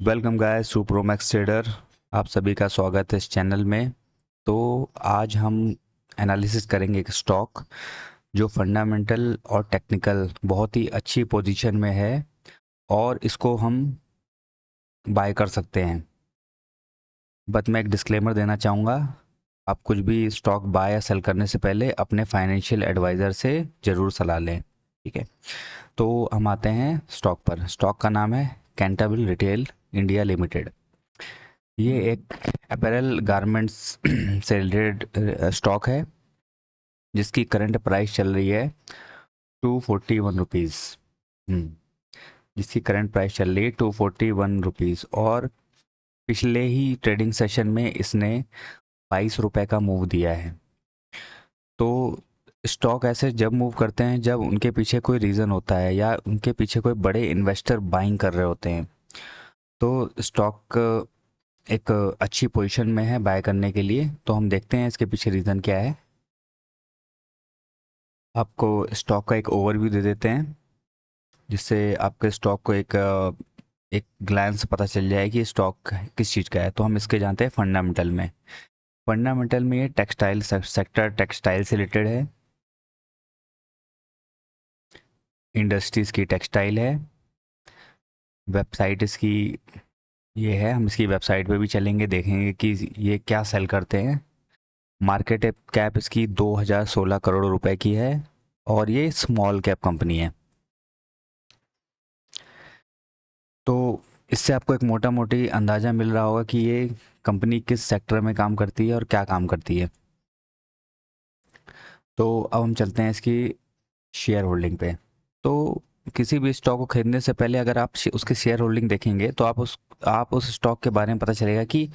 Welcome guys to promax trader. आप सभी का स्वागत है इस चैनल में। तो आज हम एनालिसिस करेंगे एक स्टॉक जो फंडामेंटल और टेक्निकल बहुत ही अच्छी पोजीशन में है और इसको हम बाय कर सकते हैं। बट मैं एक डिस्क्लेमर देना चाहूँगा, आप कुछ भी स्टॉक बाय या सेल करने से पहले अपने फाइनेंशियल एडवाइज़र से ज़रूर सलाह लें। ठीक है, तो हम आते हैं स्टॉक पर। स्टॉक का नाम है कैंटाबिल रिटेल इंडिया लिमिटेड। ये एक अपैरल गारमेंट्स से रिलेटेड स्टॉक है जिसकी करंट प्राइस चल रही है 241 रुपीज़। जिसकी करंट प्राइस चल रही है 241 रुपीज़ और पिछले ही ट्रेडिंग सेशन में इसने 22 रुपए का मूव दिया है। तो स्टॉक ऐसे जब मूव करते हैं जब उनके पीछे कोई रीज़न होता है या उनके पीछे कोई बड़े इन्वेस्टर बाइंग कर रहे होते हैं, तो स्टॉक एक अच्छी पोजीशन में है बाय करने के लिए। तो हम देखते हैं इसके पीछे रीज़न क्या है। आपको स्टॉक का एक ओवरव्यू दे देते हैं जिससे आपके स्टॉक को एक ग्लैंस पता चल जाए कि स्टॉक किस चीज़ का है। तो हम इसके जानते हैं फंडामेंटल में। फंडामेंटल में ये टेक्सटाइल सेक्टर, टेक्सटाइल से रिलेटेड है। इंडस्ट्रीज़ की टेक्सटाइल है। वेबसाइट इसकी ये है, हम इसकी वेबसाइट पे भी चलेंगे, देखेंगे कि ये क्या सेल करते हैं। मार्केट कैप इसकी 2016 करोड़ रुपए की है और ये स्मॉल कैप कंपनी है। तो इससे आपको एक मोटा मोटी अंदाज़ा मिल रहा होगा कि ये कंपनी किस सेक्टर में काम करती है और क्या काम करती है। तो अब हम चलते हैं इसकी शेयर होल्डिंग पे। तो किसी भी स्टॉक को खरीदने से पहले अगर आप उसके शेयर होल्डिंग देखेंगे तो आप उस स्टॉक के बारे में पता चलेगा कि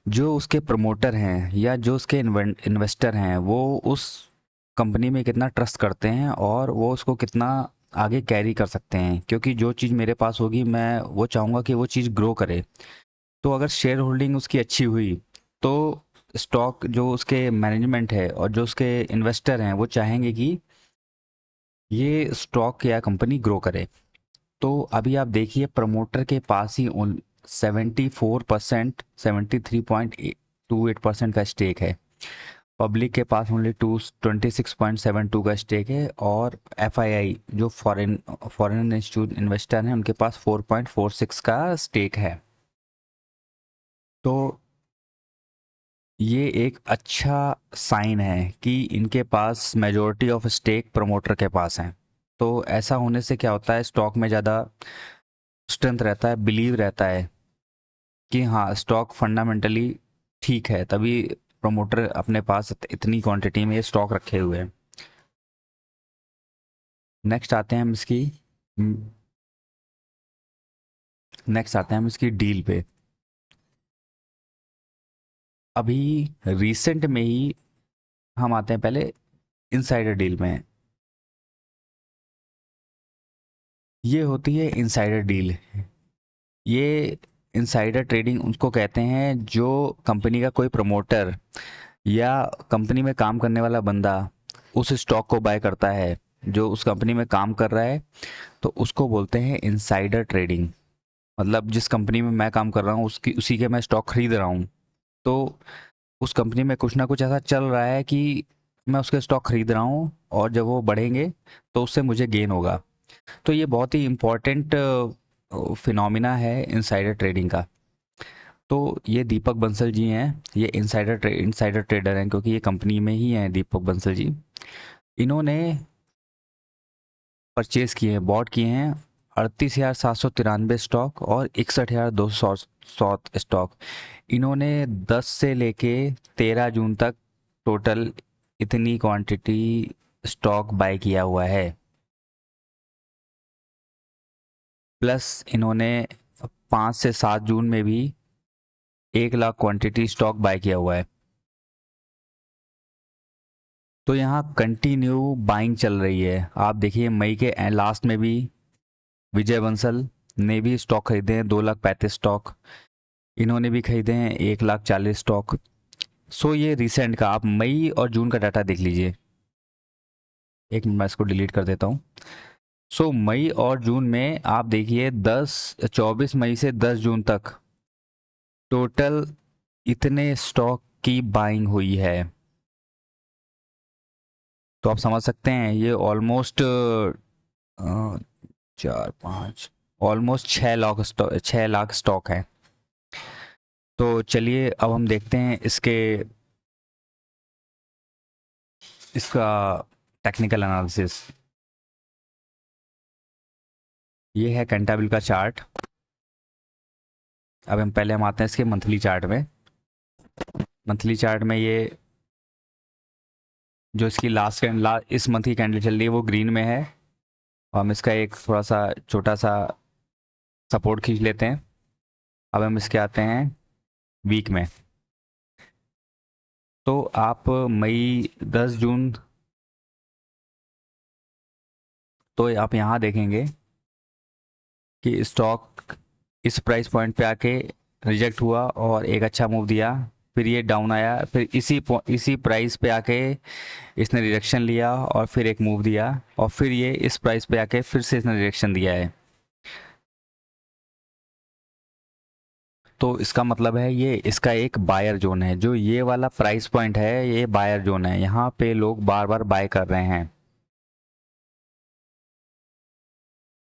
जो उसके प्रमोटर हैं या जो उसके इन्वेस्टर हैं वो उस कंपनी में कितना ट्रस्ट करते हैं और वो उसको कितना आगे कैरी कर सकते हैं। क्योंकि जो चीज़ मेरे पास होगी मैं वो चाहूँगा कि वो चीज़ ग्रो करे। तो अगर शेयर होल्डिंग उसकी अच्छी हुई तो स्टॉक जो उसके मैनेजमेंट है और जो उसके इन्वेस्टर हैं वो चाहेंगे कि ये स्टॉक या कंपनी ग्रो करे। तो अभी आप देखिए प्रमोटर के पास ही 74%, 73.28% का स्टेक है। पब्लिक के पास ओनली 26.72 का स्टेक है और एफआईआई जो फॉरेन इंस्टीट्यूट इन्वेस्टर हैं उनके पास 4.46 का स्टेक है। तो ये एक अच्छा साइन है कि इनके पास मेजॉरिटी ऑफ स्टेक प्रमोटर के पास है। तो ऐसा होने से क्या होता है, स्टॉक में ज़्यादा स्ट्रेंथ रहता है, बिलीव रहता है कि हाँ स्टॉक फंडामेंटली ठीक है, तभी प्रमोटर अपने पास इतनी क्वांटिटी में ये स्टॉक रखे हुए हैं। नेक्स्ट आते हैं हम इसकी नेक्स्ट आते हैं हम इसकी डील पे। अभी रिसेंट में ही हम आते हैं पहले इनसाइडर डील में। ये होती है इनसाइडर डील। ये इनसाइडर ट्रेडिंग उसको कहते हैं जो कंपनी का कोई प्रमोटर या कंपनी में काम करने वाला बंदा उस स्टॉक को बाय करता है जो उस कंपनी में काम कर रहा है, तो उसको बोलते हैं इनसाइडर ट्रेडिंग। मतलब जिस कंपनी में मैं काम कर रहा हूँ उसकी उसी के मैं स्टॉक खरीद रहा हूँ, तो उस कंपनी में कुछ ना कुछ ऐसा चल रहा है कि मैं उसके स्टॉक खरीद रहा हूँ और जब वो बढ़ेंगे तो उससे मुझे गेन होगा। तो ये बहुत ही इम्पोर्टेंट फिनोमिना है इनसाइडर ट्रेडिंग का। तो ये दीपक बंसल जी हैं, ये इनसाइडर ट्रेडर हैं क्योंकि ये कंपनी में ही हैं दीपक बंसल जी। इन्होंने परचेज किए हैं, बॉट किए हैं 38,793 स्टॉक और 61,200 स्टॉक। इन्होंने 10 से लेके 13 जून तक टोटल इतनी क्वांटिटी स्टॉक बाय किया हुआ है। प्लस इन्होंने 5 से 7 जून में भी 1 लाख क्वांटिटी स्टॉक बाय किया हुआ है। तो यहाँ कंटिन्यू बाइंग चल रही है। आप देखिए मई के लास्ट में भी विजय बंसल ने भी स्टॉक खरीदे हैं 2,35,000 स्टॉक। इन्होंने भी खरीदे हैं 1,40,000 स्टॉक। सो ये रिसेंट का आप मई और जून का डाटा देख लीजिए। एक मिनट मैं इसको डिलीट कर देता हूँ। सो मई और जून में आप देखिए 24 मई से 10 जून तक टोटल इतने स्टॉक की बाइंग हुई है। तो आप समझ सकते हैं ये ऑलमोस्ट 4 5 ऑलमोस्ट 6 लाख स्टॉक है। तो चलिए अब हम देखते हैं इसका टेक्निकल एनालिसिस। ये है कैंटाबिल का चार्ट। अब हम आते हैं इसके मंथली चार्ट में। मंथली चार्ट में ये जो इसकी इस मंथ की कैंडल चल रही है वो ग्रीन में है, और हम इसका एक थोड़ा सा छोटा सा सपोर्ट खींच लेते हैं। अब हम इसके आते हैं वीक में। तो आप मई 10 जून, तो आप यहाँ देखेंगे कि स्टॉक इस प्राइस पॉइंट पे आके रिजेक्ट हुआ और एक अच्छा मूव दिया, फिर ये डाउन आया, फिर इसी प्राइस पे आके इसने रिजेक्शन लिया और फिर एक मूव दिया, और फिर ये इस प्राइस पे आके फिर से इसने रिजेक्शन दिया है। तो इसका मतलब है ये इसका एक बायर जोन है। जो ये वाला प्राइस पॉइंट है ये बायर जोन है, यहाँ पे लोग बार बार बाय कर रहे हैं।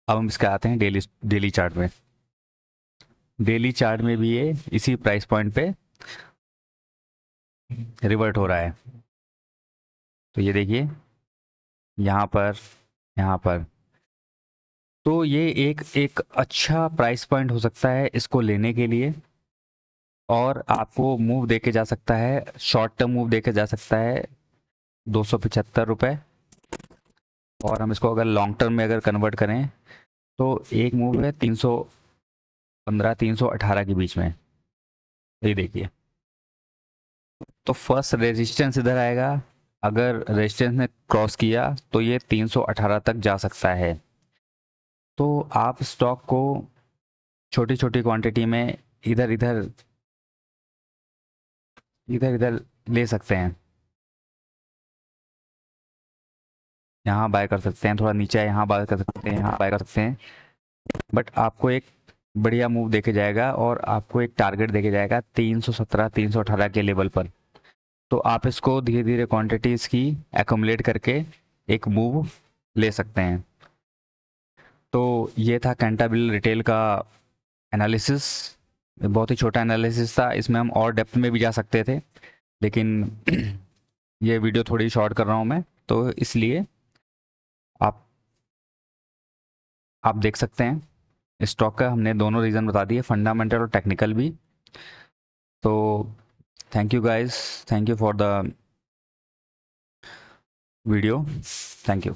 अब हम इसके आते हैं डेली चार्ट में। डेली चार्ट में भी ये इसी प्राइस पॉइंट पे रिवर्ट हो रहा है। तो ये देखिए यहाँ पर, यहाँ पर, तो ये एक एक अच्छा प्राइस पॉइंट हो सकता है इसको लेने के लिए। और आपको मूव देके जा सकता है, शॉर्ट टर्म मूव देके जा सकता है 275 रुपये। और हम इसको अगर लॉन्ग टर्म में अगर कन्वर्ट करें तो एक मूव है 315 318 के बीच में। ये देखिए, तो फर्स्ट रेजिस्टेंस इधर आएगा। अगर रेजिस्टेंस ने क्रॉस किया तो ये 318 तक जा सकता है। तो आप स्टॉक को छोटी छोटी क्वांटिटी में इधर इधर इधर इधर ले सकते हैं। यहाँ बाय कर सकते हैं, थोड़ा नीचे है यहाँ बाय कर सकते हैं, यहाँ बाय कर सकते हैं। बट आपको एक बढ़िया मूव देके जाएगा और आपको एक टारगेट देके जाएगा 317 318 के लेवल पर। तो आप इसको धीरे धीरे क्वांटिटीज की एकोमुलेट करके एक मूव ले सकते हैं। तो ये था कैंटाबिल रिटेल का एनालिसिस। बहुत ही छोटा एनालिसिस था, इसमें हम और डेप्थ में भी जा सकते थे, लेकिन ये वीडियो थोड़ी शॉर्ट कर रहा हूँ मैं, तो इसलिए आप आप देख सकते हैं स्टॉक का हमने दोनों रीज़न बता दिए, फंडामेंटल और टेक्निकल भी। तो thank you guys, thank you for the video, thank you.